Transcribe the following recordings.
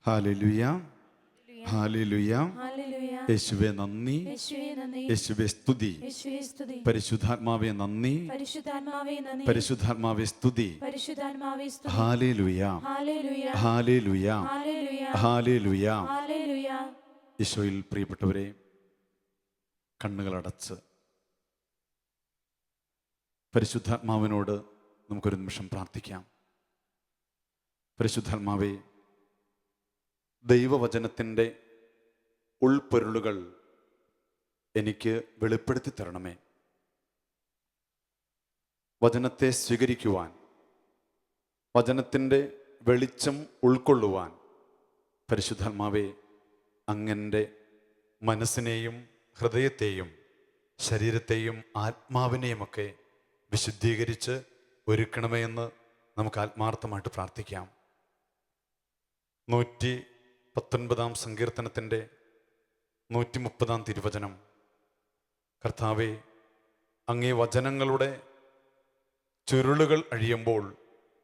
Hallelujah, hallelujah. യേശുവേ നന്ദി, യേശുവേ സ്തുതി. പരിശുദ്ധാത്മാവേ നന്ദി, പരിശുദ്ധാത്മാവേ സ്തുതി. ഹല്ലേലൂയ, ഹല്ലേലൂയ, ഹല്ലേലൂയ. ഈശോയിൽ പ്രിയപ്പെട്ടവരെ, കണ്ണുകളടച്ച് പരിശുദ്ധാത്മാവിനോട് നമുക്കൊരു നിമിഷം പ്രാർത്ഥിക്കാം. പരിശുദ്ധാത്മാവേ, ദൈവവചനത്തിൻ്റെ ഉൾപ്പൊരുളുകൾ എനിക്ക് വെളിപ്പെടുത്തി തരണമേ. വചനത്തെ സ്വീകരിക്കുവാൻ, വചനത്തിൻ്റെ വെളിച്ചം ഉൾക്കൊള്ളുവാൻ പരിശുദ്ധാത്മാവേ, അങ്ങൻ്റെ മനസ്സിനെയും ഹൃദയത്തെയും ശരീരത്തെയും ആത്മാവിനെയുമൊക്കെ വിശുദ്ധീകരിച്ച് ഒരുക്കണമേ എന്ന് നമുക്ക് ആത്മാർത്ഥമായിട്ട് പ്രാർത്ഥിക്കാം. 119 സങ്കീർത്തനത്തിൻ്റെ 130 തിരുവചനം. കർത്താവേ, അങ്ങേ വചനങ്ങളുടെ ചുരുളുകൾ അഴിയുമ്പോൾ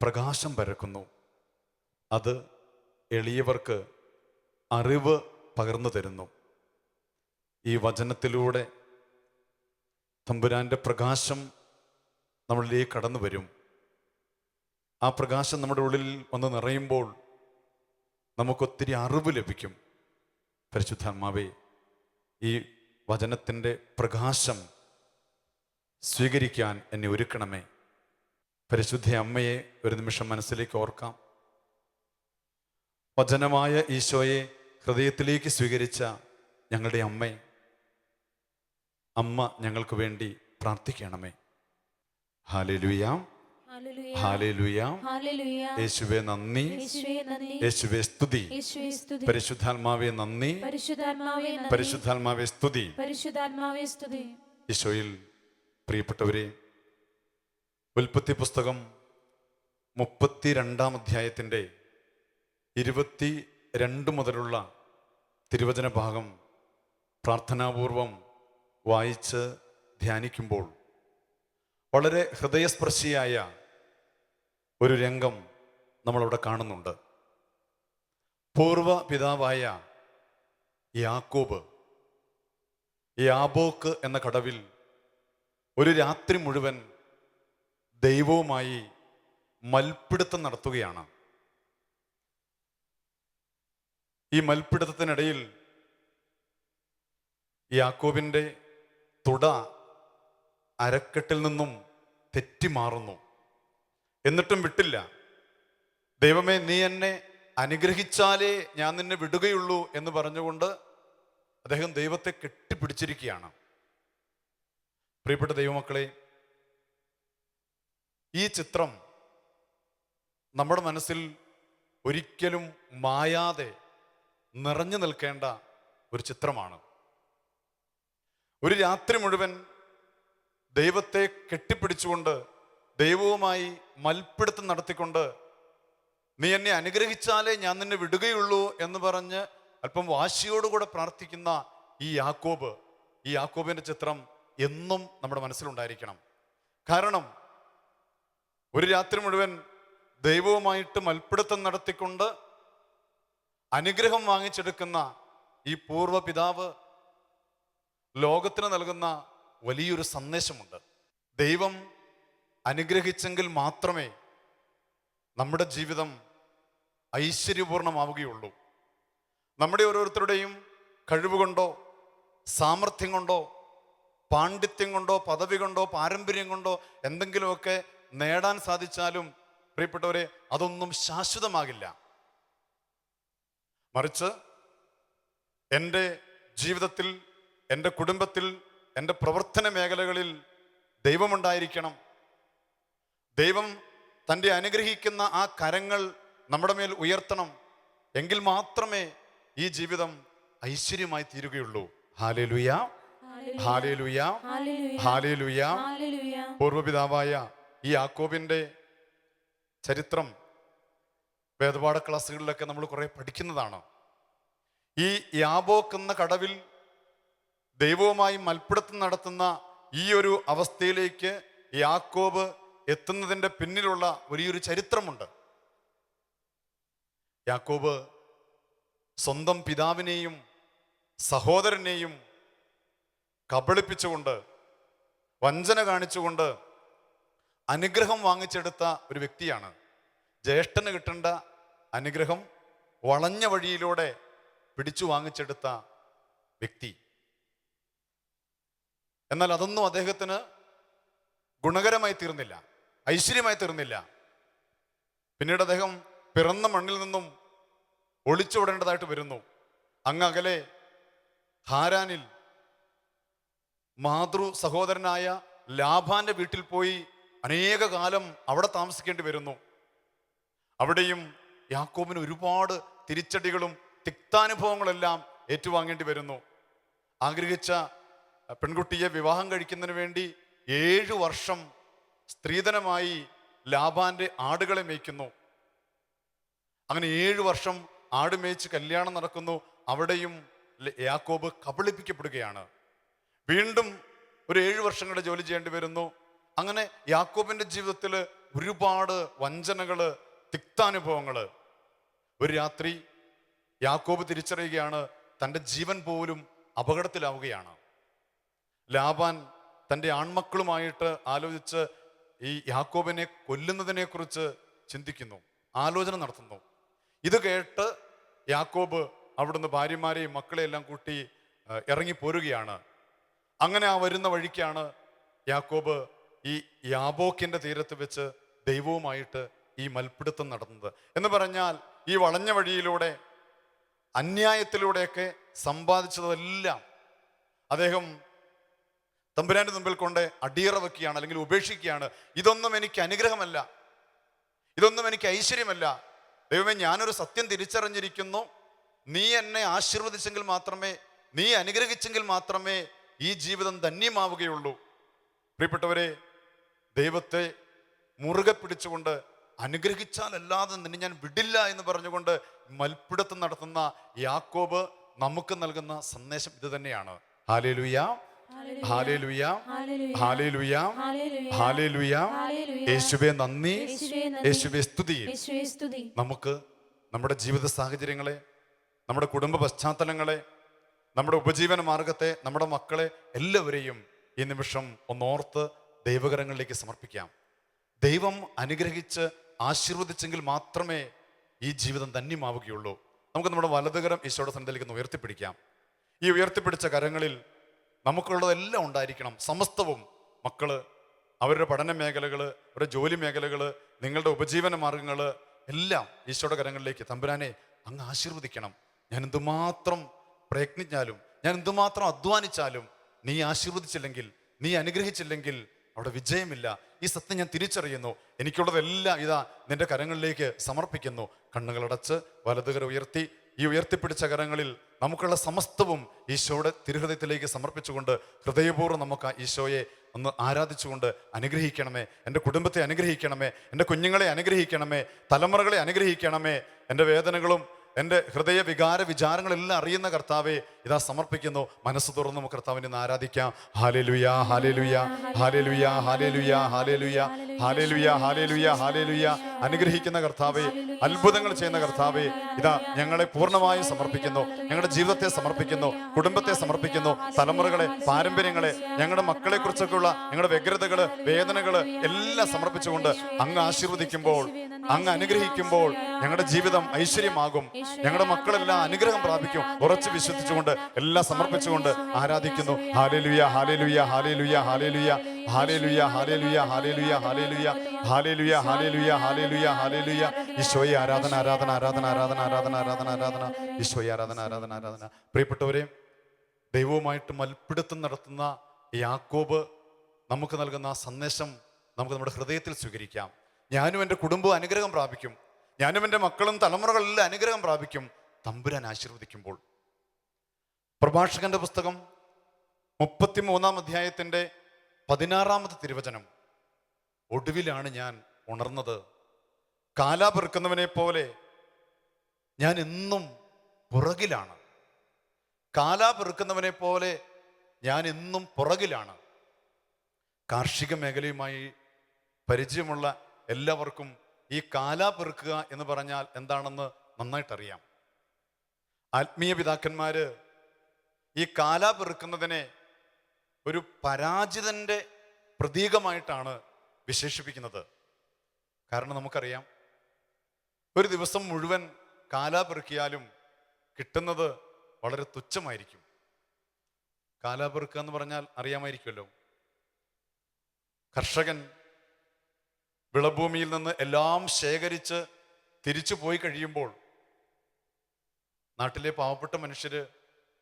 പ്രകാശം പരക്കുന്നു. അത് എളിയവർക്ക് അറിവ് പകർന്നു തരുന്നു. ഈ വചനത്തിലൂടെ തമ്പുരാൻ്റെ പ്രകാശം നമ്മളിലേക്ക് കടന്നു വരും. ആ പ്രകാശം നമ്മുടെ ഉള്ളിൽ വന്ന് നിറയുമ്പോൾ നമുക്കൊത്തിരി അറിവ് ലഭിക്കും. പരിശുദ്ധാത്മാവേ, ഈ വചനത്തിൻ്റെ പ്രകാശം സ്വീകരിക്കാൻ എന്നെ ഒരുക്കണമേ. പരിശുദ്ധ അമ്മയെ ഒരു നിമിഷം മനസ്സിലേക്ക് ഓർക്കാം. വചനമായ ഈശോയെ ഹൃദയത്തിലേക്ക് സ്വീകരിച്ച ഞങ്ങളുടെ അമ്മ ഞങ്ങൾക്ക് വേണ്ടി പ്രാർത്ഥിക്കണമേ. Hallelujah, hallelujah. യേശുവേ നന്ദി, യേശുവേ സ്തുതി. പരിശുദ്ധാത്മാവേ നന്ദി, പരിശുദ്ധാത്മാവേ സ്തുതി. ഈശോയിൽ പ്രിയപ്പെട്ടവരെ, ഉൽപ്പത്തി പുസ്തകം 32 അധ്യായത്തിൻ്റെ 22 മുതലുള്ള തിരുവചന ഭാഗം പ്രാർത്ഥനാപൂർവം വായിച്ച് ധ്യാനിക്കുമ്പോൾ വളരെ ഹൃദയസ്പർശിയായ ഒരു രംഗം നമ്മളവിടെ കാണുന്നുണ്ട്. പൂർവ പിതാവായ യാക്കോബ് യാബോക്ക് എന്ന കടവിൽ ഒരു രാത്രി മുഴുവൻ ദൈവവുമായി മൽപ്പിടുത്തം നടത്തുകയാണ്. ഈ മൽപ്പിടുത്തത്തിനിടയിൽ യാക്കോബിൻ്റെ തുട അരക്കെട്ടിൽ നിന്നും തെറ്റിമാറുന്നു. എന്നിട്ടും വിട്ടില്ല. ദൈവമേ, നീ എന്നെ അനുഗ്രഹിച്ചാലേ ഞാൻ നിന്നെ വിടുകയുള്ളൂ എന്ന് പറഞ്ഞുകൊണ്ട് അദ്ദേഹം ദൈവത്തെ കെട്ടിപ്പിടിച്ചിരിക്കുകയാണ്. പ്രിയപ്പെട്ട ദൈവമക്കളെ, ഈ ചിത്രം നമ്മുടെ മനസ്സിൽ ഒരിക്കലും മായാതെ നിറഞ്ഞു നിൽക്കേണ്ട ഒരു ചിത്രമാണ്. ഒരു രാത്രി മുഴുവൻ ദൈവത്തെ കെട്ടിപ്പിടിച്ചുകൊണ്ട് ദൈവവുമായി മൽപ്പിടുത്തം നടത്തിക്കൊണ്ട് നീ എന്നെ അനുഗ്രഹിച്ചാലേ ഞാൻ നിന്നെ വിടുകയുള്ളൂ എന്ന് പറഞ്ഞ് അല്പം വാശിയോടുകൂടെ പ്രാർത്ഥിക്കുന്ന ഈ യാക്കോബിന്റെ ചിത്രം എന്നും നമ്മുടെ മനസ്സിലുണ്ടായിരിക്കണം. കാരണം ഒരു രാത്രി മുഴുവൻ ദൈവവുമായിട്ട് മൽപ്പിടുത്തം നടത്തിക്കൊണ്ട് അനുഗ്രഹം വാങ്ങിച്ചെടുക്കുന്ന ഈ പൂർവ്വ പിതാവ് ലോകത്തിന് നൽകുന്ന വലിയൊരു സന്ദേശമുണ്ട്. ദൈവം അനുഗ്രഹിച്ചെങ്കിൽ മാത്രമേ നമ്മുടെ ജീവിതം ഐശ്വര്യപൂർണമാവുകയുള്ളൂ. നമ്മുടെ ഓരോരുത്തരുടെയും കഴിവുകൊണ്ടോ സാമർഥ്യം കൊണ്ടോ പാണ്ഡിത്യം കൊണ്ടോ പദവി കൊണ്ടോ പാരമ്പര്യം കൊണ്ടോ എന്തെങ്കിലുമൊക്കെ നേടാൻ സാധിച്ചാലും പ്രിയപ്പെട്ടവരെ, അതൊന്നും ശാശ്വതമാകില്ല. മറിച്ച് എൻ്റെ ജീവിതത്തിൽ, എൻ്റെ കുടുംബത്തിൽ, എൻ്റെ പ്രവർത്തന മേഖലകളിൽ ദൈവമുണ്ടായിരിക്കണം. ദൈവം തൻ്റെ അനുഗ്രഹിക്കുന്ന ആ കരങ്ങൾ നമ്മുടെ മേൽ ഉയർത്തണം. എങ്കിൽ മാത്രമേ ഈ ജീവിതം ഐശ്വര്യമായി തീരുകയുള്ളൂ. ഹല്ലേലൂയ, ഹല്ലേലൂയ, ഹല്ലേലൂയ. പൂർവ്വപിതാവായ ഈ യാക്കോബിൻ്റെ ചരിത്രം വേദപാഠ ക്ലാസ്സുകളിലൊക്കെ നമ്മൾ കുറെ പഠിക്കുന്നതാണ്. ഈ യാബോക്ക് എന്ന കടവിൽ ദൈവവുമായി മൽപ്പിടുത്തം നടത്തുന്ന ഈ ഒരു അവസ്ഥയിലേക്ക് യാക്കോബ് എത്തുന്നതിൻ്റെ പിന്നിലുള്ള വലിയൊരു ചരിത്രമുണ്ട്. യാക്കോബ് സ്വന്തം പിതാവിനെയും സഹോദരനെയും കബളിപ്പിച്ചുകൊണ്ട്, വഞ്ചന കാണിച്ചുകൊണ്ട് അനുഗ്രഹം വാങ്ങിച്ചെടുത്ത ഒരു വ്യക്തിയാണ്. ജ്യേഷ്ഠന് കിട്ടേണ്ട അനുഗ്രഹം വളഞ്ഞ വഴിയിലൂടെ പിടിച്ചു വാങ്ങിച്ചെടുത്ത വ്യക്തി. എന്നാൽ അതൊന്നും അദ്ദേഹത്തിന് ഗുണകരമായി തീർന്നില്ല, ഐശ്വര്യമായി തീർന്നില്ല. പിന്നീട് അദ്ദേഹം പിറന്ന മണ്ണിൽ നിന്നും ഒളിച്ചോടേണ്ടതായിട്ട് വരുന്നു. അങ്ങ് അകലെ ഹാരാനിൽ മാതൃ സഹോദരനായ ലാബാന്റെ വീട്ടിൽ പോയി അനേക കാലം അവിടെ താമസിക്കേണ്ടി വരുന്നു. അവിടെയും യാക്കോബിന് ഒരുപാട് തിരിച്ചടികളും തിക്താനുഭവങ്ങളെല്ലാം ഏറ്റുവാങ്ങേണ്ടി വരുന്നു. ആഗ്രഹിച്ച പെൺകുട്ടിയെ വിവാഹം കഴിക്കുന്നതിന് വേണ്ടി 7 വർഷം സ്ത്രീധനമായി ലാബാന്റെ ആടുകളെ മേയ്ക്കുന്നു. അങ്ങനെ 7 വർഷം ആട് മേയ്ച്ച് കല്യാണം നടക്കുന്നു. അവിടെയും യാക്കോബ് കബളിപ്പിക്കപ്പെടുകയാണ്. വീണ്ടും ഒരു 7 വർഷം കൂടെ ജോലി ചെയ്യേണ്ടി വരുന്നു. അങ്ങനെ യാക്കോബിന്റെ ജീവിതത്തിൽ ഒരുപാട് വഞ്ചനകള്, തിക്താനുഭവങ്ങള്. ഒരു രാത്രി യാക്കോബ് തിരിച്ചറിയുകയാണ്, തൻ്റെ ജീവൻ പോലും അപകടത്തിലാവുകയാണ്. ലാബാൻ തൻ്റെ ആൺമക്കളുമായിട്ട് ആലോചിച്ച് ഈ യാക്കോബിനെ കൊല്ലുന്നതിനെ കുറിച്ച് ചിന്തിക്കുന്നു, ആലോചന നടത്തുന്നു. ഇത് കേട്ട് യാക്കോബ് അവിടുന്ന് ഭാര്യമാരെയും മക്കളെയെല്ലാം കൂട്ടി ഇറങ്ങിപ്പോരുകയാണ്. അങ്ങനെ ആ വരുന്ന വഴിക്കാണ് യാക്കോബ് ഈ യാബോക്കിന്റെ തീരത്ത് വെച്ച് ദൈവവുമായിട്ട് ഈ മൽപ്പിടുത്തം നടത്തുന്നത്. എന്ന് പറഞ്ഞാൽ ഈ വളഞ്ഞ വഴിയിലൂടെ, അന്യായത്തിലൂടെയൊക്കെ സമ്പാദിച്ചതെല്ലാം അദ്ദേഹം തമ്പുരാന്റെ മുമ്പിൽ കൊണ്ട് അടിയറ വെക്കുകയാണ്, അല്ലെങ്കിൽ ഉപേക്ഷിക്കുകയാണ്. ഇതൊന്നും എനിക്ക് അനുഗ്രഹമല്ല, ഇതൊന്നും എനിക്ക് ഐശ്വര്യമല്ല. ദൈവമേ, ഞാനൊരു സത്യം തിരിച്ചറിഞ്ഞിരിക്കുന്നു. നീ എന്നെ ആശീർവദിച്ചെങ്കിൽ മാത്രമേ, നീ അനുഗ്രഹിച്ചെങ്കിൽ മാത്രമേ ഈ ജീവിതം ധന്യമാവുകയുള്ളൂ. പ്രിയപ്പെട്ടവരെ, ദൈവത്തെ മുറുകെ പിടിച്ചുകൊണ്ട് അനുഗ്രഹിച്ചാലല്ലാതെ നിന്നെ ഞാൻ വിടില്ല എന്ന് പറഞ്ഞുകൊണ്ട് മൽപ്പിടുത്തം നടത്തുന്ന യാക്കോബ് നമുക്ക് നൽകുന്ന സന്ദേശം ഇത് തന്നെയാണ്. ഹല്ലേലൂയ, ഹല്ലേലൂയ, ഹല്ലേലൂയ, ഹല്ലേലൂയ. യേശുവേ നന്ദി, യേശുവേ സ്തുതി. നമുക്ക് നമ്മുടെ ജീവിത സാഹചര്യങ്ങളെ, നമ്മുടെ കുടുംബ പശ്ചാത്തലങ്ങളെ, നമ്മുടെ ഉപജീവന മാർഗത്തെ, നമ്മുടെ മക്കളെ എല്ലാവരെയും ഈ നിമിഷം ഒന്നോർത്ത് ദൈവകരങ്ങളിലേക്ക് സമർപ്പിക്കാം. ദൈവം അനുഗ്രഹിച്ച് ആശീർവദിച്ചെങ്കിൽ മാത്രമേ ഈ ജീവിതം ധന്യമാവുകയുള്ളൂ. നമുക്ക് നമ്മുടെ വലതുകരം ഈശോയുടെ സന്നിധിയിലേക്ക് ഉയർത്തിപ്പിടിക്കാം. ഈ ഉയർത്തിപ്പിടിച്ച കരങ്ങളിൽ നമുക്കുള്ളതെല്ലാം ഉണ്ടായിരിക്കണം, സമസ്തവും. മക്കള്, അവരുടെ പഠന മേഖലകള്, അവരുടെ ജോലി മേഖലകള്, നിങ്ങളുടെ ഉപജീവന മാർഗങ്ങള് എല്ലാം ഈശോയുടെ കരങ്ങളിലേക്ക് തമ്പുരാനെ അങ്ങ് ആശീർവദിക്കണം. ഞാൻ എന്തുമാത്രം പ്രയത്നിച്ചാലും, ഞാൻ എന്തുമാത്രം അധ്വാനിച്ചാലും നീ ആശീർവദിച്ചില്ലെങ്കിൽ, നീ അനുഗ്രഹിച്ചില്ലെങ്കിൽ അവിടെ വിജയമില്ല. ഈ സത്യം ഞാൻ തിരിച്ചറിയുന്നു. എനിക്കുള്ളതെല്ലാം ഇതാ നിന്റെ കരങ്ങളിലേക്ക് സമർപ്പിക്കുന്നു. കണ്ണുകളടച്ച് വലതുകര ഉയർത്തി, ഈ ഉയർത്തിപ്പിടിച്ച കരങ്ങളിൽ നമുക്കുള്ള സമസ്തവും ഈശോയുടെ തിരുഹൃദയത്തിലേക്ക് സമർപ്പിച്ചുകൊണ്ട് ഹൃദയപൂർവ്വം നമുക്ക് ഈശോയെ ഒന്ന് ആരാധിച്ചുകൊണ്ട് അനുഗ്രഹിക്കണമേ. എൻ്റെ കുടുംബത്തെ അനുഗ്രഹിക്കണമേ, എൻ്റെ കുഞ്ഞുങ്ങളെ അനുഗ്രഹിക്കണമേ, തലമുറകളെ അനുഗ്രഹിക്കണമേ. എൻ്റെ വേദനകളും എൻ്റെ ഹൃദയ വികാര വിചാരങ്ങളെല്ലാം അറിയുന്ന കർത്താവെ ഇതാ സമർപ്പിക്കുന്നു. മനസ്സ് തുറന്ന് നമുക്ക് കർത്താവിനെ ഒന്ന് ആരാധിക്കാം. ഹല്ലേലൂയ, ഹല്ലേലൂയ, ഹല്ലേലൂയ, ഹല്ലേലൂയ, ഹല്ലേലൂയ, ഹല്ലേലൂയ, ഹല്ലേലൂയ, ഹല്ലേലൂയ. അനുഗ്രഹിക്കുന്ന കർത്താവെ, അത്ഭുതങ്ങൾ ചെയ്യുന്ന കർത്താവെ, ഇതാ ഞങ്ങളെ പൂർണ്ണമായും സമർപ്പിക്കുന്നു. ഞങ്ങളുടെ ജീവിതത്തെ സമർപ്പിക്കുന്നു, കുടുംബത്തെ സമർപ്പിക്കുന്നു, തലമുറകളെ, പാരമ്പര്യങ്ങളെ, ഞങ്ങളുടെ മക്കളെ കുറിച്ചൊക്കെയുള്ള ഞങ്ങളുടെ വ്യഗ്രതകള്, വേദനകള് എല്ലാം സമർപ്പിച്ചുകൊണ്ട് അങ്ങ് ആശീർവദിക്കുമ്പോൾ, അങ്ങ് അനുഗ്രഹിക്കുമ്പോൾ ഞങ്ങളുടെ ജീവിതം ഐശ്വര്യമാകും. ഞങ്ങളുടെ മക്കളെല്ലാം അനുഗ്രഹം പ്രാപിക്കും. ഉറച്ചു വിശ്വസിച്ചുകൊണ്ട് എല്ലാം സമർപ്പിച്ചുകൊണ്ട് ആരാധിക്കുന്നു. ഹല്ലേലൂയ, ഹല്ലേലൂയ, ഹല്ലേലൂയ, ഹല്ലേലൂയ, ഹല്ലേലൂയ, ഹല്ലേലൂയ, ഹല്ലേലൂയ, ഹല്ലേലൂയ, ഹല്ലേലൂയ, ഹല്ലേലൂയ, ഹല്ലേലൂയ, ഹല്ലേലൂയ. ഈശോയെ ആരാധന, ആരാധന, ആരാധന, ആരാധന, ആരാധന, ആരാധന, ആരാധന. ഈശോയെ ആരാധന, ആരാധന, ആരാധന. പ്രിയപ്പെട്ടവരെ, ദൈവവുമായിട്ട് മൽപ്പിടുത്തം നടത്തുന്ന യാക്കോബ് നമുക്ക് നൽകുന്ന സന്ദേശം നമുക്ക് നമ്മുടെ ഹൃദയത്തിൽ സ്വീകരിക്കാം. ഞാനും എൻ്റെ കുടുംബവും അനുഗ്രഹം പ്രാപിക്കും, ഞാനും എൻ്റെ മക്കളും തലമുറകളെല്ലാം അനുഗ്രഹം പ്രാപിക്കും തമ്പുരാൻ ആശീർവദിക്കുമ്പോൾ. പ്രഭാഷകന്റെ പുസ്തകം 33-ാം അധ്യായത്തിൻ്റെ 16-ാമത്തെ തിരുവചനം. ഒടുവിലാണ് ഞാൻ ഉണർന്നത്, കാലാ പെറുക്കുന്നവനെ പോലെ ഞാൻ എന്നും പുറകിലാണ്. കാലാ പെറുക്കുന്നവനെ പോലെ ഞാൻ എന്നും പുറകിലാണ്. കാർഷിക മേഖലയുമായി പരിചയമുള്ള എല്ലാവർക്കും ഈ കാലാ പെറുക്കുക എന്ന് പറഞ്ഞാൽ എന്താണെന്ന് നന്നായിട്ടറിയാം. ആത്മീയ പിതാക്കന്മാര് ഈ കാലാ പെറുക്കുന്നതിനെ ഒരു പരാജിതന്റെ പ്രതീകമായിട്ടാണ് വിശേഷിപ്പിക്കുന്നത്. കാരണം നമുക്കറിയാം, ഒരു ദിവസം മുഴുവൻ കാലാ പെറുക്കിയാലും കിട്ടുന്നത് വളരെ തുച്ഛമായിരിക്കും. കാലാ പെറുക്കുക എന്ന് പറഞ്ഞാൽ അറിയാമായിരിക്കുമല്ലോ. കർഷകൻ വിളഭൂമിയിൽ നിന്ന് എല്ലാം ശേഖരിച്ച് തിരിച്ചു പോയി കഴിയുമ്പോൾ നാട്ടിലെ പാവപ്പെട്ട മനുഷ്യര്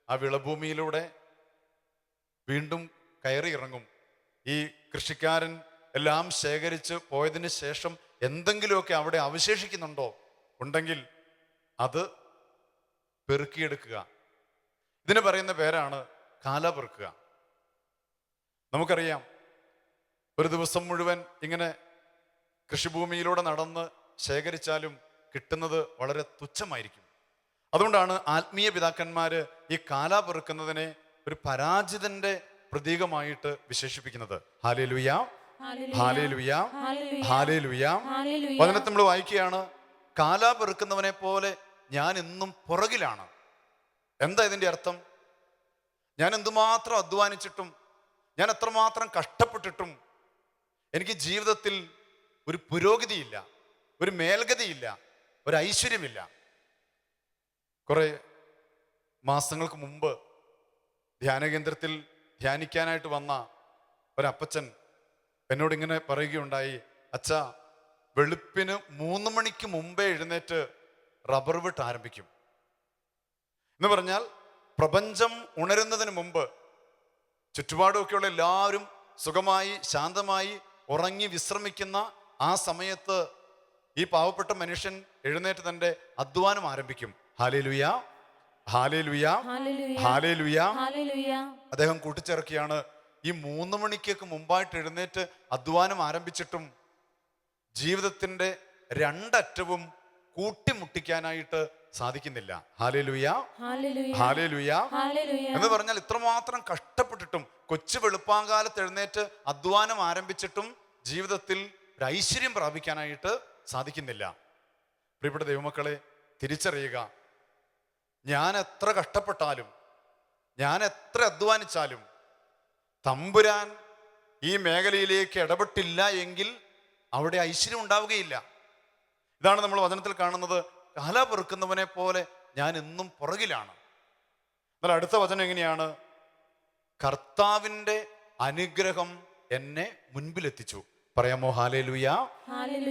ആ വിളഭൂമിയിലൂടെ വീണ്ടും കയറി ഇറങ്ങും. ഈ കൃഷിക്കാരൻ എല്ലാം ശേഖരിച്ച് പോയതിന് ശേഷം എന്തെങ്കിലുമൊക്കെ അവിടെ അവശേഷിക്കുന്നുണ്ടോ, ഉണ്ടെങ്കിൽ അത് പെറുക്കിയെടുക്കുക. ഇതിന് പറയുന്ന പേരാണ് കാലാ പെറുക്കുക. നമുക്കറിയാം, ഒരു ദിവസം മുഴുവൻ ഇങ്ങനെ കൃഷിഭൂമിയിലൂടെ നടന്ന് ശേഖരിച്ചാലും കിട്ടുന്നത് വളരെ തുച്ഛമായിരിക്കും. അതുകൊണ്ടാണ് ആത്മീയ പിതാക്കന്മാര് ഈ കാലാ പെറുക്കുന്നതിനെ ഒരു പരാജിതന്റെ പ്രതീകമായിട്ട് വിശേഷിപ്പിക്കുന്നത്. ഹല്ലേലൂയ, ഹല്ലേലൂയ, ഹല്ലേലൂയ. വചനത്തിൽ നമ്മൾ വായിക്കുകയാണ്, കാലാ പെറുക്കുന്നവനെ പോലെ ഞാൻ എന്നും പുറകിലാണ്. എന്താ ഇതിന്റെ അർത്ഥം? ഞാൻ എന്തുമാത്രം അധ്വാനിച്ചിട്ടും, ഞാൻ എത്രമാത്രം കഷ്ടപ്പെട്ടിട്ടും എനിക്ക് ജീവിതത്തിൽ ഒരു പുരോഗതിയില്ല, ഒരു മേൽഗതിയില്ല, ഒരു ഐശ്വര്യമില്ല. കുറെ മാസങ്ങൾക്ക് മുമ്പ് ധ്യാനകേന്ദ്രത്തിൽ ധ്യാനിക്കാനായിട്ട് വന്ന ഒരപ്പച്ചൻ എന്നോട് ഇങ്ങനെ പറയുകയുണ്ടായി, അച്ഛാ, വെളുപ്പിന് 3 മണിക്ക് മുമ്പേ എഴുന്നേറ്റ് റബ്ബർ വെട്ട് ആരംഭിക്കും. എന്ന് പറഞ്ഞാൽ പ്രപഞ്ചം ഉണരുന്നതിന് മുമ്പ് ചുറ്റുപാടുമൊക്കെയുള്ള എല്ലാവരും സുഖമായി ശാന്തമായി ഉറങ്ങി വിശ്രമിക്കുന്ന ആ സമയത്ത് ഈ പാവപ്പെട്ട മനുഷ്യൻ എഴുന്നേറ്റ് തന്റെ അധ്വാനം ആരംഭിക്കും. ഹല്ലേലൂയ, ഹല്ലേലൂയ, ഹല്ലേലൂയ. അദ്ദേഹം കൂട്ടിച്ചേർക്കുകയാണ്, ഈ 3 മണിക്കൊക്കെ മുമ്പായിട്ട് എഴുന്നേറ്റ് അധ്വാനം ആരംഭിച്ചിട്ടും ജീവിതത്തിന്റെ രണ്ടറ്റവും കൂട്ടിമുട്ടിക്കാനായിട്ട് സാധിക്കുന്നില്ല. Hallelujah, hallelujah. എന്ന് പറഞ്ഞാൽ ഇത്രമാത്രം കഷ്ടപ്പെട്ടിട്ടും, കൊച്ചു വെളുപ്പാങ്കാലത്ത് എഴുന്നേറ്റ് അധ്വാനം ആരംഭിച്ചിട്ടും ജീവിതത്തിൽ ഒരു ഐശ്വര്യം പ്രാപിക്കാനായിട്ട് സാധിക്കുന്നില്ല. പ്രിയപ്പെട്ട ദൈവമക്കളെ, തിരിച്ചറിയുക, ഞാൻ എത്ര കഷ്ടപ്പെട്ടാലും, ഞാൻ എത്ര അധ്വാനിച്ചാലും തമ്പുരാൻ ഈ മേഖലയിലേക്ക് ഇടപെട്ടില്ല എങ്കിൽ അവിടെ ഐശ്വര്യം ഉണ്ടാവുകയില്ല. ഇതാണ് നമ്മൾ വചനത്തിൽ കാണുന്നത്, കാലാ പെറുക്കുന്നവനെ പോലെ ഞാൻ എന്നും പുറകിലാണ്. എന്നാൽ അടുത്ത വചനം എങ്ങനെയാണ്? കർത്താവിൻ്റെ അനുഗ്രഹം എന്നെ മുൻപിലെത്തിച്ചു. പറയാമോ? ഹല്ലേലൂയ,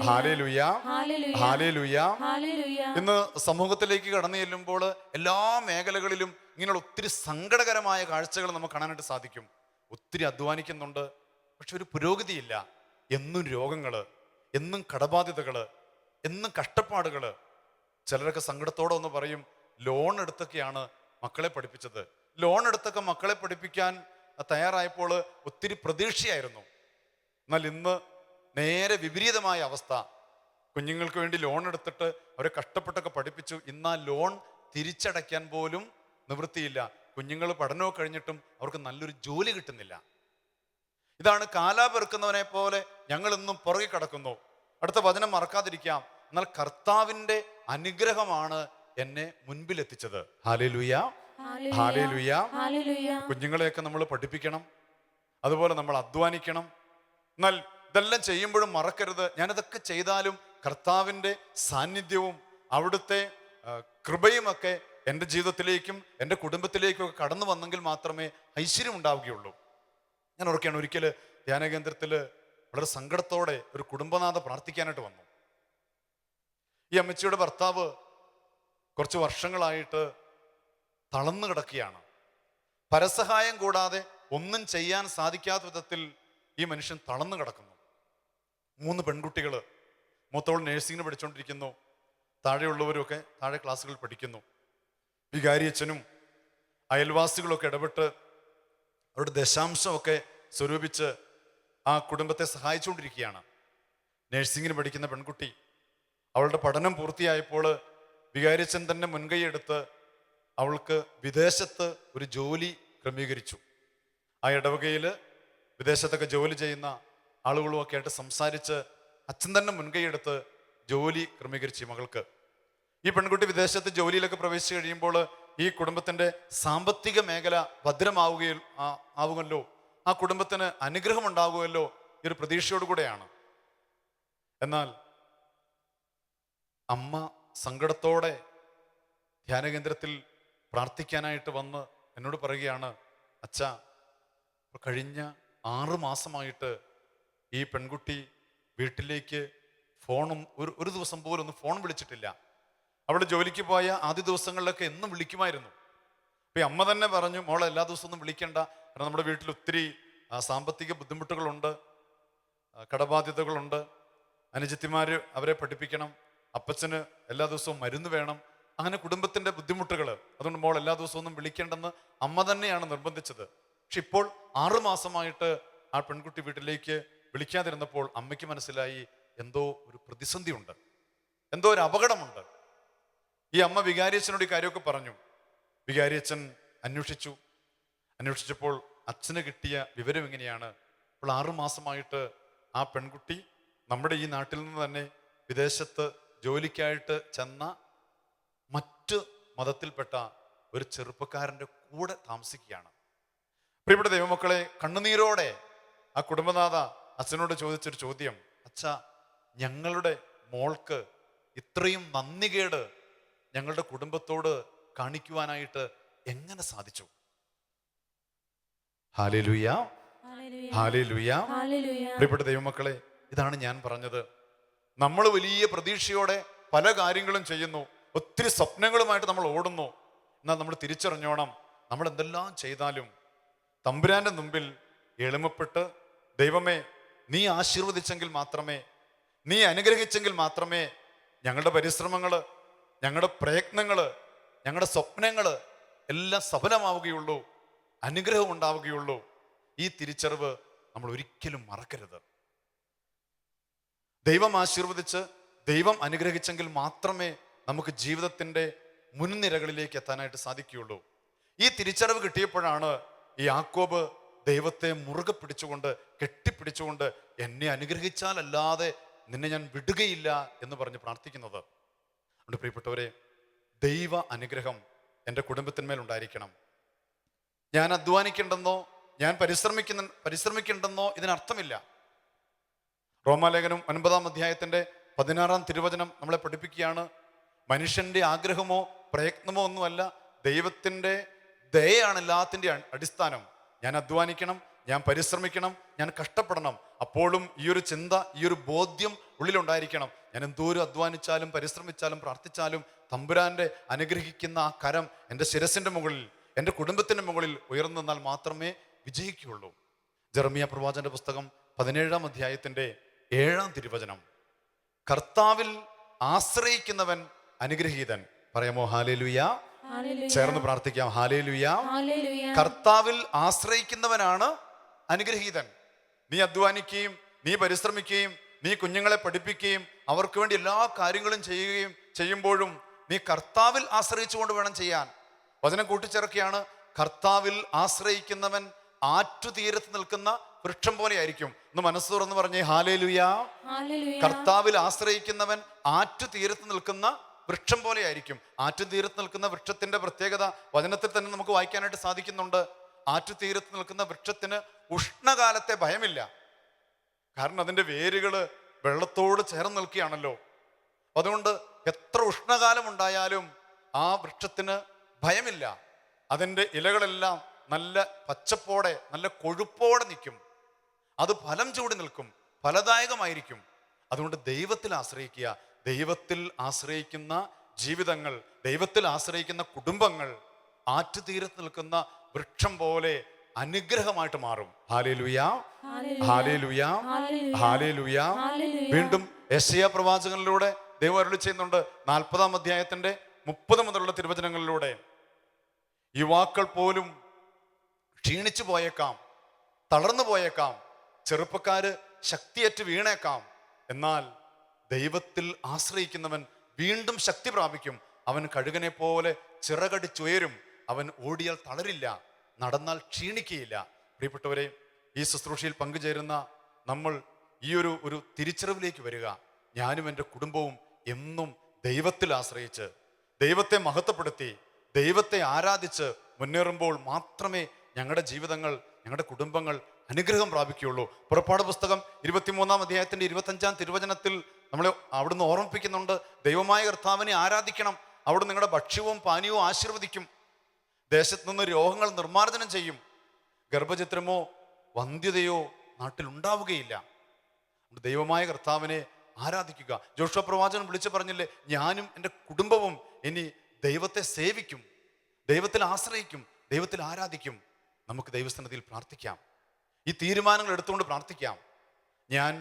ഹല്ലേലൂയ, ഹല്ലേലൂയ. ഇന്ന് സമൂഹത്തിലേക്ക് കടന്നു ചെല്ലുമ്പോൾ എല്ലാ മേഖലകളിലും ഇങ്ങനെയുള്ള ഒത്തിരി സങ്കടകരമായ കാഴ്ചകൾ നമുക്ക് കാണാനായിട്ട് സാധിക്കും. ഒത്തിരി അധ്വാനിക്കുന്നുണ്ട്, പക്ഷെ ഒരു പുരോഗതിയില്ല. എന്നും രോഗങ്ങള്, എന്നും കടബാധ്യതകള്, എന്നും കഷ്ടപ്പാടുകള്. ചിലരൊക്കെ സങ്കടത്തോടെ ഒന്ന് പറയും, ലോൺ എടുത്തൊക്കെയാണ് മക്കളെ പഠിപ്പിച്ചത്. ലോൺ എടുത്തൊക്കെ മക്കളെ പഠിപ്പിക്കാൻ തയ്യാറായപ്പോൾ ഒത്തിരി പ്രതീക്ഷയായിരുന്നു. എന്നാൽ ഇന്ന് നേരെ വിപരീതമായ അവസ്ഥ. കുഞ്ഞുങ്ങൾക്ക് വേണ്ടി ലോൺ എടുത്തിട്ട് അവരെ കഷ്ടപ്പെട്ടൊക്കെ പഠിപ്പിച്ചു. ഇന്ന് ആ ലോൺ തിരിച്ചടയ്ക്കാൻ പോലും നിവൃത്തിയില്ല. കുഞ്ഞുങ്ങൾ പഠനമൊക്കെ കഴിഞ്ഞിട്ടും അവർക്ക് നല്ലൊരു ജോലി കിട്ടുന്നില്ല. ഇതാണ് കാലാ പെറുക്കുന്നവനെ പോലെ ഞങ്ങൾ ഇന്നും പുറകെ കിടക്കുന്നു. അടുത്ത വചനം മറക്കാതിരിക്കാം, എന്നാൽ കർത്താവിൻ്റെ അനുഗ്രഹമാണ് എന്നെ മുൻപിലെത്തിച്ചത്. Hallelujah, hallelujah. കുഞ്ഞുങ്ങളെയൊക്കെ നമ്മൾ പഠിപ്പിക്കണം, അതുപോലെ നമ്മൾ അധ്വാനിക്കണം. എന്നാൽ ഇതെല്ലാം ചെയ്യുമ്പോഴും മറക്കരുത്, ഞാനിതൊക്കെ ചെയ്താലും കർത്താവിൻ്റെ സാന്നിധ്യവും അവിടുത്തെ കൃപയുമൊക്കെ എൻ്റെ ജീവിതത്തിലേക്കും എൻ്റെ കുടുംബത്തിലേക്കും ഒക്കെ കടന്നു വന്നെങ്കിൽ മാത്രമേ ഐശ്വര്യം ഉണ്ടാവുകയുള്ളൂ. ഞാൻ ഓർക്കുകയാണ്, ഒരിക്കൽ ധ്യാനകേന്ദ്രത്തിൽ വളരെ സങ്കടത്തോടെ ഒരു കുടുംബനാഥ പ്രാർത്ഥിക്കാനായിട്ട് വന്നു. ഈ അമ്മച്ചിയുടെ ഭർത്താവ് കുറച്ച് വർഷങ്ങളായിട്ട് തളർന്നു കിടക്കുകയാണ്. പരസഹായം കൂടാതെ ഒന്നും ചെയ്യാൻ സാധിക്കാത്ത വിധത്തിൽ ഈ മനുഷ്യൻ തളർന്നു കിടക്കുന്നു. 3 പെൺകുട്ടികൾ, മൂത്തവൾ നേഴ്സിംഗിന് പഠിച്ചുകൊണ്ടിരിക്കുന്നു, താഴെയുള്ളവരൊക്കെ താഴെ ക്ലാസ്സുകളിൽ പഠിക്കുന്നു. വികാരി അച്ഛനും അയൽവാസികളൊക്കെ ഇടപെട്ട് അവരുടെ ദശാംശമൊക്കെ സ്വരൂപിച്ച് ആ കുടുംബത്തെ സഹായിച്ചുകൊണ്ടിരിക്കുകയാണ്. നേഴ്സിംഗിന് പഠിക്കുന്ന പെൺകുട്ടി അവളുടെ പഠനം പൂർത്തിയായപ്പോൾ വികാരിച്ചൻ തന്നെ മുൻകൈ എടുത്ത് അവൾക്ക് വിദേശത്ത് ഒരു ജോലി ക്രമീകരിച്ചു. ആ ഇടവകയിൽ വിദേശത്തൊക്കെ ജോലി ചെയ്യുന്ന ആളുകളുമൊക്കെ ആയിട്ട് സംസാരിച്ച് അച്ഛൻ തന്നെ മുൻകൈ എടുത്ത് ജോലി ക്രമീകരിച്ചു മകൾക്ക്. ഈ പെൺകുട്ടി വിദേശത്ത് ജോലിയിലൊക്കെ പ്രവേശിച്ചു കഴിയുമ്പോൾ ഈ കുടുംബത്തിൻ്റെ സാമ്പത്തിക മേഖല ആവുമല്ലോ, ആ കുടുംബത്തിന് അനുഗ്രഹം ഉണ്ടാകുമല്ലോ, ഈ ഒരു പ്രതീക്ഷയോടുകൂടെയാണ്. എന്നാൽ അമ്മ സങ്കടത്തോടെ ധ്യാനകേന്ദ്രത്തിൽ പ്രാർത്ഥിക്കാനായിട്ട് വന്ന് എന്നോട് പറയുകയാണ്, അച്ഛാ, കഴിഞ്ഞ 6 മാസമായിട്ട് ഈ പെൺകുട്ടി വീട്ടിലേക്ക് ഒരു ദിവസം പോലും ഒന്ന് ഫോൺ വിളിച്ചിട്ടില്ല. അവൾ ജോലിക്ക് പോയ ആദ്യ ദിവസങ്ങളിലൊക്കെ എന്നും വിളിക്കുമായിരുന്നു. അപ്പൊ അമ്മ തന്നെ പറഞ്ഞു, മോളെ എല്ലാ ദിവസവും ഒന്നും വിളിക്കണ്ട, കാരണം നമ്മുടെ വീട്ടിൽ ഒത്തിരി സാമ്പത്തിക ബുദ്ധിമുട്ടുകളുണ്ട്, കടബാധ്യതകളുണ്ട്, അനുജത്തിമാര് അവരെ പഠിപ്പിക്കണം, അപ്പച്ചന് എല്ലാ ദിവസവും മരുന്ന് വേണം, അങ്ങനെ കുടുംബത്തിന്റെ ബുദ്ധിമുട്ടുകൾ. അതുകൊണ്ട് മോൾ എല്ലാ ദിവസവും ഒന്നും വിളിക്കേണ്ടെന്ന് അമ്മ തന്നെയാണ് നിർബന്ധിച്ചത്. പക്ഷെ ഇപ്പോൾ 6 മാസമായിട്ട് ആ പെൺകുട്ടി വീട്ടിലേക്ക് വിളിക്കാതിരുന്നപ്പോൾ അമ്മയ്ക്ക് മനസ്സിലായി എന്തോ ഒരു പ്രതിസന്ധി ഉണ്ട്, എന്തോ ഒരു അപകടമുണ്ട്. ഈ അമ്മ വികാരിയച്ഛനോട് ഈ കാര്യമൊക്കെ പറഞ്ഞു. വികാരിയച്ഛൻ അന്വേഷിച്ചപ്പോൾ അച്ഛന് കിട്ടിയ വിവരം എങ്ങനെയാണ്, ഇപ്പോൾ 6 മാസമായിട്ട് ആ പെൺകുട്ടി നമ്മുടെ ഈ നാട്ടിൽ നിന്ന് തന്നെ വിദേശത്ത് ജോലിക്കായിട്ട് ചെന്ന മറ്റ് മതത്തിൽപ്പെട്ട ഒരു ചെറുപ്പക്കാരൻ്റെ കൂടെ താമസിക്കുകയാണ്. പ്രിയപ്പെട്ട ദൈവമക്കളെ, കണ്ണുനീരോടെ ആ കുടുംബനാഥ അച്ഛനോട് ചോദിച്ചൊരു ചോദ്യം, അച്ഛാ, ഞങ്ങളുടെ മോൾക്ക് ഇത്രയും നന്ദികേട് ഞങ്ങളുടെ കുടുംബത്തോട് കാണിക്കുവാനായിട്ട് എങ്ങനെ സാധിച്ചു? Hallelujah, hallelujah. പ്രിയപ്പെട്ട ദൈവമക്കളെ, ഇതാണ് ഞാൻ പറഞ്ഞത്. നമ്മൾ വലിയ പ്രതീക്ഷയോടെ പല കാര്യങ്ങളും ചെയ്യുന്നു, ഒത്തിരി സ്വപ്നങ്ങളുമായിട്ട് നമ്മൾ ഓടുന്നു. എന്നാൽ നമ്മൾ തിരിച്ചറിഞ്ഞോണം, നമ്മൾ എന്തെല്ലാം ചെയ്താലും തമ്പുരാന്റെ മുമ്പിൽ എളിമപ്പെട്ട്, ദൈവമേ, നീ ആശീർവദിച്ചെങ്കിൽ മാത്രമേ, നീ അനുഗ്രഹിച്ചെങ്കിൽ മാത്രമേ ഞങ്ങളുടെ പരിശ്രമങ്ങള്, ഞങ്ങളുടെ പ്രയത്നങ്ങള്, ഞങ്ങളുടെ സ്വപ്നങ്ങള് എല്ലാം സഫലമാവുകയുള്ളൂ, അനുഗ്രഹം ഉണ്ടാവുകയുള്ളൂ. ഈ തിരിച്ചറിവ് നമ്മൾ ഒരിക്കലും മറക്കരുത്. ദൈവം ആശീർവദിച്ച് ദൈവം അനുഗ്രഹിച്ചെങ്കിൽ മാത്രമേ നമുക്ക് ജീവിതത്തിന്റെ മുൻനിരകളിലേക്ക് എത്താനായിട്ട് സാധിക്കുകയുള്ളൂ. ഈ തിരിച്ചറിവ് കിട്ടിയപ്പോഴാണ് ഈ യാക്കോബ് ദൈവത്തെ മുറുകെ പിടിച്ചുകൊണ്ട്, കെട്ടിപ്പിടിച്ചുകൊണ്ട്, എന്നെ അനുഗ്രഹിച്ചാലല്ലാതെ നിന്നെ ഞാൻ വിടുകയില്ല എന്ന് പറഞ്ഞ് പ്രാർത്ഥിക്കുന്നത്. അതുകൊണ്ട് പ്രിയപ്പെട്ടവരെ, ദൈവ അനുഗ്രഹം എൻ്റെ കുടുംബത്തിന്മേൽ ഉണ്ടായിരിക്കണം. ഞാൻ അധ്വാനിക്കേണ്ടെന്നോ ഞാൻ പരിശ്രമിക്കേണ്ടെന്നോ ഇതിനർത്ഥമില്ല. റോമാലേഖനം 9-ാം അധ്യായത്തിന്റെ 16-ാം തിരുവചനം നമ്മളെ പഠിപ്പിക്കുകയാണ്, മനുഷ്യന്റെ ആഗ്രഹമോ പ്രയത്നമോ ഒന്നുമല്ല, ദൈവത്തിന്റെ ദയയാണ് എല്ലാത്തിൻ്റെ അടിസ്ഥാനം. ഞാൻ അധ്വാനിക്കണം, ഞാൻ പരിശ്രമിക്കണം, ഞാൻ കഷ്ടപ്പെടണം. അപ്പോഴും ഈ ഒരു ചിന്ത, ഈ ഒരു ബോധ്യം ഉള്ളിലുണ്ടായിരിക്കണം. ഞാൻ എന്തോരം അധ്വാനിച്ചാലും പരിശ്രമിച്ചാലും പ്രാർത്ഥിച്ചാലും തമ്പുരാന്റെ അനുഗ്രഹിക്കുന്ന ആ കരം എൻ്റെ ശിരസിന്റെ മുകളിൽ, എൻ്റെ കുടുംബത്തിന്റെ മുകളിൽ ഉയർന്നു നിന്നാൽ മാത്രമേ വിജയിക്കുകയുള്ളൂ. ജെറമിയ പ്രവാചകന്റെ പുസ്തകം 17-ാം അധ്യായത്തിന്റെ 7-ാം തിരുവചനം, കർത്താവിൽ ആശ്രയിക്കുന്നവൻ അനുഗ്രഹീതൻ. പറയാമോ ഹല്ലേലൂയ? ചേർന്ന് പ്രാർത്ഥിക്കാം, ഹല്ലേലൂയ. കർത്താവിൽ ആശ്രയിക്കുന്നവനാണ് അനുഗ്രഹീതൻ. നീ അധ്വാനിക്കുകയും നീ പരിശ്രമിക്കുകയും നീ കുഞ്ഞുങ്ങളെ പഠിപ്പിക്കുകയും അവർക്ക് വേണ്ടി എല്ലാ കാര്യങ്ങളും ചെയ്യുമ്പോഴും നീ കർത്താവിൽ ആശ്രയിച്ചുകൊണ്ട് വേണം ചെയ്യാൻ. വചനം കൂട്ടിച്ചേർക്കുകയാണ്, കർത്താവിൽ ആശ്രയിക്കുന്നവൻ ആറ്റുതീരത്ത് നിൽക്കുന്ന വൃക്ഷം പോലെ ആയിരിക്കും. ഒന്ന് മനസ്സ് തുറന്ന് പറഞ്ഞേ ഹല്ലേലൂയ. കർത്താവിൽ ആശ്രയിക്കുന്നവൻ ആറ്റുതീരത്ത് നിൽക്കുന്ന വൃക്ഷം പോലെ ആയിരിക്കും. ആറ്റുതീരത്ത് നിൽക്കുന്ന വൃക്ഷത്തിന്റെ പ്രത്യേകത വചനത്തിൽ തന്നെ നമുക്ക് വായിക്കാനായിട്ട് സാധിക്കുന്നുണ്ട്. ആറ്റുതീരത്ത് നിൽക്കുന്ന വൃക്ഷത്തിന് ഉഷ്ണകാലത്തെ ഭയമില്ല, കാരണം അതിന്റെ വേരുകള് വെള്ളത്തോട് ചേർന്ന് നിൽക്കുകയാണല്ലോ. അതുകൊണ്ട് എത്ര ഉഷ്ണകാലം ഉണ്ടായാലും ആ വൃക്ഷത്തിന് ഭയമില്ല. അതിൻ്റെ ഇലകളെല്ലാം നല്ല പച്ചപ്പോടെ, നല്ല കൊഴുപ്പോടെ നിൽക്കും. അത് ഫലം ചൂടി നിൽക്കും, ഫലദായകമായിരിക്കും. അതുകൊണ്ട് ദൈവത്തിൽ ആശ്രയിക്കുക. ദൈവത്തിൽ ആശ്രയിക്കുന്ന ജീവിതങ്ങൾ, ദൈവത്തിൽ ആശ്രയിക്കുന്ന കുടുംബങ്ങൾ ആറ്റുതീരത്ത് നിൽക്കുന്ന വൃക്ഷം പോലെ അനുഗ്രഹമായിട്ട് മാറും. ഹല്ലേലൂയ, ഹല്ലേലൂയ, ഹല്ലേലൂയ. വീണ്ടും യെശയ്യാ പ്രവാചകനിലൂടെ ദൈവം അരുളി ചെയ്യുന്നുണ്ട്. 40-ാം അധ്യായത്തിന്റെ 30 മുതലുള്ള തിരുവചനങ്ങളിലൂടെ, യുവാക്കൾ പോലും ക്ഷീണിച്ചു പോയേക്കാം, തളർന്നു പോയേക്കാം, ചെറുപ്പക്കാര് ശക്തിയേറ്റ് വീണേക്കാം. എന്നാൽ ദൈവത്തിൽ ആശ്രയിക്കുന്നവൻ വീണ്ടും ശക്തി പ്രാപിക്കും. അവൻ കഴുകനെ പോലെ ചിറകടിച്ചുയരും. അവൻ ഓടിയാൽ തളരില്ല, നടന്നാൽ ക്ഷീണിക്കുകയില്ല. പ്രിയപ്പെട്ടവരെ, ഈ ശുശ്രൂഷയിൽ പങ്കുചേരുന്ന നമ്മൾ ഈ ഒരു തിരിച്ചറിവിലേക്ക് വരിക. ഞാനും എൻ്റെ കുടുംബവും എന്നും ദൈവത്തിൽ ആശ്രയിച്ച്, ദൈവത്തെ മഹത്വപ്പെടുത്തി, ദൈവത്തെ ആരാധിച്ച് മുന്നേറുമ്പോൾ മാത്രമേ ഞങ്ങളുടെ ജീവിതങ്ങൾ, ഞങ്ങളുടെ കുടുംബങ്ങൾ അനുഗ്രഹം പ്രാപിക്കുകയുള്ളൂ. പുറപ്പാട് പുസ്തകം 23-ാം അധ്യായത്തിന്റെ 25-ാം തിരുവചനത്തിൽ നമ്മളെ അവിടുന്ന് ഓർമ്മിപ്പിക്കുന്നുണ്ട്, ദൈവമായ കർത്താവിനെ ആരാധിക്കണം, അവിടുന്ന് നിങ്ങളുടെ ഭക്ഷ്യവും പാനീയവും ആശീർവദിക്കും, ദേശത്ത് നിന്ന് രോഗങ്ങൾ നിർമ്മാർജ്ജനം ചെയ്യും, ഗർഭചിത്രമോ വന്ധ്യതയോ നാട്ടിൽ ഉണ്ടാവുകയില്ല. ദൈവമായ കർത്താവിനെ ആരാധിക്കുക. ജോഷുവ പ്രവാചകൻ വിളിച്ചു പറഞ്ഞില്ലേ, ഞാനും എൻ്റെ കുടുംബവും ഇനി ദൈവത്തെ സേവിക്കും, ദൈവത്തിൽ ആശ്രയിക്കും, ദൈവത്തിൽ ആരാധിക്കും. നമുക്ക് ദൈവസന്നിധിയിൽ പ്രാർത്ഥിക്കാം, ഈ തീരുമാനങ്ങൾ എടുത്തുകൊണ്ട് പ്രാർത്ഥിക്കാം. ഞാൻ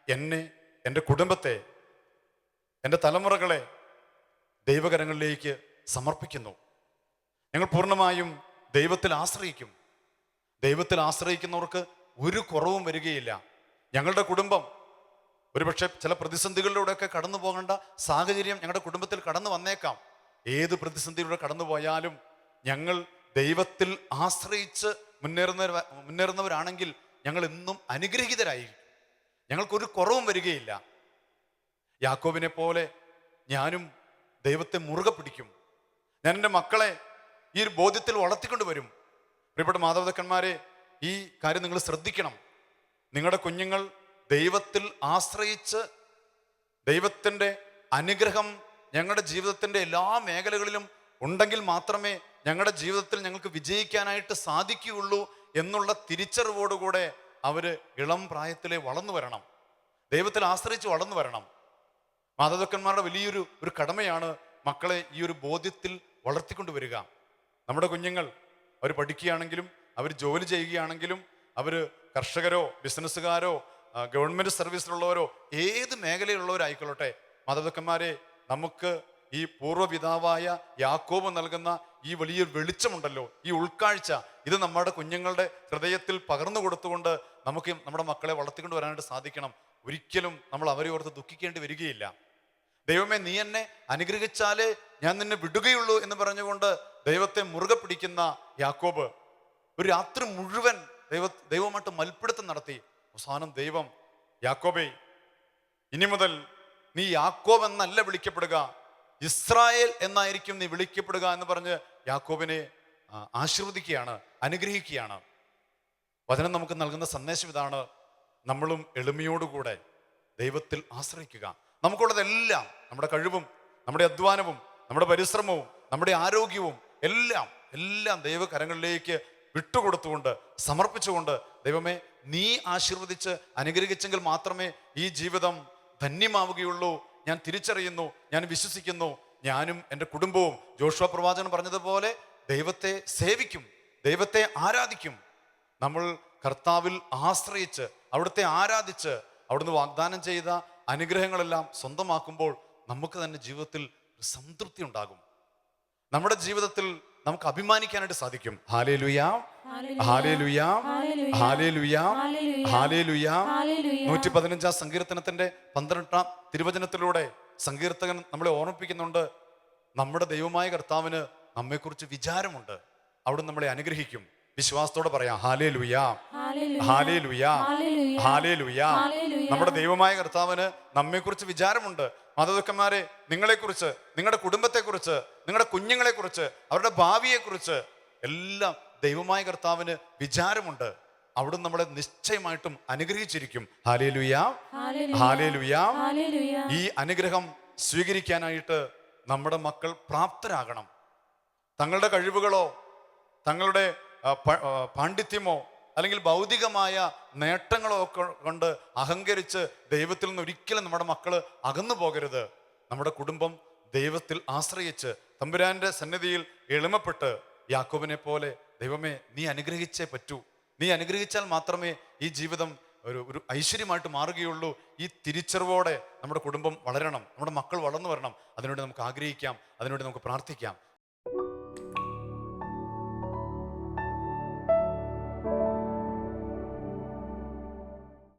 എന്നെ, എൻ്റെ കുടുംബത്തെ, എൻ്റെ തലമുറകളെ ദൈവകരങ്ങളിലേക്ക് സമർപ്പിക്കുന്നു. ഞങ്ങൾ പൂർണ്ണമായും ദൈവത്തിൽ ആശ്രയിക്കും. ദൈവത്തിൽ ആശ്രയിക്കുന്നവർക്ക് ഒരു കുറവും വരികയില്ല. ഞങ്ങളുടെ കുടുംബം ഒരുപക്ഷെ ചില പ്രതിസന്ധികളിലൂടെയൊക്കെ കടന്നു പോകേണ്ട സാഹചര്യം ഞങ്ങളുടെ കുടുംബത്തിൽ കടന്നു വന്നേക്കാം. ഏത് പ്രതിസന്ധിയിലൂടെ കടന്നു പോയാലും ഞങ്ങൾ ദൈവത്തിൽ ആശ്രയിച്ച് മുന്നേറുന്നവരാണെങ്കിൽ ഞങ്ങൾ എന്നും അനുഗ്രഹീതരായിരിക്കും. ഞങ്ങൾക്കൊരു കുറവും വരികയില്ല. യാക്കോബിനെ പോലെ ഞാനും ദൈവത്തെ മുറുകെ പിടിക്കും. ഞാൻ എൻ്റെ മക്കളെ ഈ ഒരു ബോധ്യത്തിൽ വളർത്തിക്കൊണ്ട് വരും. പ്രിയപ്പെട്ട മാതാപിതാക്കന്മാരെ, ഈ കാര്യം നിങ്ങൾ ശ്രദ്ധിക്കണം. നിങ്ങളുടെ കുഞ്ഞുങ്ങൾ ദൈവത്തിൽ ആശ്രയിച്ച് ദൈവത്തിൻ്റെ അനുഗ്രഹം ഞങ്ങളുടെ ജീവിതത്തിൻ്റെ എല്ലാ മേഖലകളിലും ഉണ്ടെങ്കിൽ മാത്രമേ ഞങ്ങളുടെ ജീവിതത്തിൽ ഞങ്ങൾക്ക് വിജയിക്കാനായിട്ട് സാധിക്കുകയുള്ളൂ എന്നുള്ള തിരിച്ചറിവോടുകൂടെ അവര് ഇളം പ്രായത്തിലെ വളർന്നു വരണം. ദൈവത്തിൽ ആശ്രയിച്ച് വളർന്നു വരണം. മാതാപിതാക്കന്മാരുടെ വലിയൊരു കടമയാണ് മക്കളെ ഈ ഒരു ബോധ്യത്തിൽ വളർത്തിക്കൊണ്ടുവരിക. നമ്മുടെ കുഞ്ഞുങ്ങൾ അവർ പഠിക്കുകയാണെങ്കിലും അവർ ജോലി ചെയ്യുകയാണെങ്കിലും അവർ കർഷകരോ ബിസിനസ്സുകാരോ ഗവൺമെന്റ് സർവീസിലുള്ളവരോ ഏത് മേഖലയിലുള്ളവരായിക്കൊള്ളട്ടെ, മാതാപിതാക്കന്മാരെ, നമുക്ക് ഈ പൂർവ്വപിതാവായ യാക്കോബ് നൽകുന്ന ഈ വലിയൊരു വെളിച്ചമുണ്ടല്ലോ, ഈ ഉൾക്കാഴ്ച, ഇത് നമ്മുടെ കുഞ്ഞുങ്ങളുടെ ഹൃദയത്തിൽ പകർന്നു കൊടുത്തുകൊണ്ട് നമുക്ക് നമ്മുടെ മക്കളെ വളർത്തിക്കൊണ്ട് വരാനായിട്ട് സാധിക്കണം. ഒരിക്കലും നമ്മൾ അവരെ ഓർത്ത് ദുഃഖിക്കേണ്ടി വരികയില്ല. ദൈവമേ, നീ എന്നെ അനുഗ്രഹിച്ചാലേ ഞാൻ നിന്നെ വിടുകയുള്ളൂ എന്ന് പറഞ്ഞുകൊണ്ട് ദൈവത്തെ മുറുകെ പിടിക്കുന്ന യാക്കോബ് ഒരു രാത്രി മുഴുവൻ ദൈവമായിട്ട് മൽപ്പിടുത്തം നടത്തി. അവസാനം ദൈവം, യാക്കോബേ, ഇനി മുതൽ നീ യാക്കോബ് എന്നല്ല വിളിക്കപ്പെടുക, ഇസ്രായേൽ എന്നായിരിക്കും നീ വിളിക്കപ്പെടുക എന്ന് പറഞ്ഞ് യാക്കോബിനെ ആശീർവദിക്കുകയാണ്, അനുഗ്രഹിക്കുകയാണ്. വചനം നമുക്ക് നൽകുന്ന സന്ദേശം ഇതാണ്: നമ്മളും എളിമയോടുകൂടെ ദൈവത്തിൽ ആശ്രയിക്കുക. നമുക്കുള്ളതെല്ലാം, നമ്മുടെ കഴിവും നമ്മുടെ അധ്വാനവും നമ്മുടെ പരിശ്രമവും നമ്മുടെ ആരോഗ്യവും എല്ലാം ദൈവകരങ്ങളിലേക്ക് വിട്ടുകൊടുത്തുകൊണ്ട് സമർപ്പിച്ചുകൊണ്ട്, ദൈവമേ, നീ ആശീർവദിച്ച് അനുഗ്രഹിച്ചെങ്കിൽ മാത്രമേ ഈ ജീവിതം ധന്യമാവുകയുള്ളൂ. ഞാൻ തിരിച്ചറിയുന്നു, ഞാൻ വിശ്വസിക്കുന്നു, ഞാനും എൻ്റെ കുടുംബവും ജോഷുവ പ്രവാചകൻ പറഞ്ഞതുപോലെ ദൈവത്തെ സേവിക്കും, ദൈവത്തെ ആരാധിക്കും. നമ്മൾ കർത്താവിൽ ആശ്രയിച്ച് അവിടുത്തെ ആരാധിച്ച് അവിടുന്ന് വാഗ്ദാനം ചെയ്ത അനുഗ്രഹങ്ങളെല്ലാം സ്വന്തമാക്കുമ്പോൾ നമുക്ക് തന്നെ ജീവിതത്തിൽ ഒരു സംതൃപ്തി ഉണ്ടാകും. നമ്മുടെ ജീവിതത്തിൽ നമുക്ക് അഭിമാനിക്കാനായിട്ട് സാധിക്കും. ഹല്ലേലൂയ, ഹല്ലേലൂയ, ഹല്ലേലൂയ, ഹല്ലേലൂയ. 115-ാം സങ്കീർത്തനത്തിന്റെ 12-ാം തിരുവചനത്തിലൂടെ സങ്കീർത്തകൻ നമ്മളെ ഓർമ്മിപ്പിക്കുന്നുണ്ട്, നമ്മുടെ ദൈവമായ കർത്താവിന് നമ്മെക്കുറിച്ച് വിചാരമുണ്ട്, അവിടുന്ന് നമ്മളെ അനുഗ്രഹിക്കും. വിശ്വാസത്തോടെ പറയാം, ഹല്ലേലൂയ, ഹല്ലേലൂയ, ഹല്ലേലൂയ. നമ്മുടെ ദൈവമായ കർത്താവിന് നമ്മെക്കുറിച്ച് വിചാരമുണ്ട്. മാതാപിതാക്കന്മാരെ, നിങ്ങളെക്കുറിച്ച്, നിങ്ങളുടെ കുടുംബത്തെക്കുറിച്ച്, നിങ്ങളുടെ കുഞ്ഞുങ്ങളെക്കുറിച്ച്, അവരുടെ ഭാവിയെക്കുറിച്ച് എല്ലാം ദൈവമായ കർത്താവിന് വിചാരമുണ്ട്. അവിടുന്ന് നമ്മളെ നിശ്ചയമായിട്ടും അനുഗ്രഹിച്ചിരിക്കും. Hallelujah, hallelujah. ഈ അനുഗ്രഹം സ്വീകരിക്കാനായിട്ട് നമ്മുടെ മക്കൾ പ്രാപ്തരാകണം. തങ്ങളുടെ കഴിവുകളോ തങ്ങളുടെ പാണ്ഡിത്യമോ അല്ലെങ്കിൽ ഭൗതികമായ നേട്ടങ്ങളോ ഒക്കെ കൊണ്ട് അഹങ്കരിച്ച് ദൈവത്തിൽ നിന്ന് ഒരിക്കലും നമ്മുടെ മക്കൾ അകന്നു പോകരുത്. നമ്മുടെ കുടുംബം ദൈവത്തിൽ ആശ്രയിച്ച് തമ്പുരാന്റെ സന്നിധിയിൽ എളിമപ്പെട്ട് യാക്കോബിനെ പോലെ, ദൈവമേ, നീ അനുഗ്രഹിച്ചേ പറ്റൂ, നീ അനുഗ്രഹിച്ചാൽ മാത്രമേ ഈ ജീവിതം ഒരു ഐശ്വര്യമായിട്ട് മാറുകയുള്ളൂ. ഈ തിരിച്ചറിവോടെ നമ്മുടെ കുടുംബം വളരണം, നമ്മുടെ മക്കൾ വളർന്നു വരണം. അതിനുവേണ്ടി നമുക്ക് ആഗ്രഹിക്കാം, അതിനുവേണ്ടി നമുക്ക് പ്രാർത്ഥിക്കാം.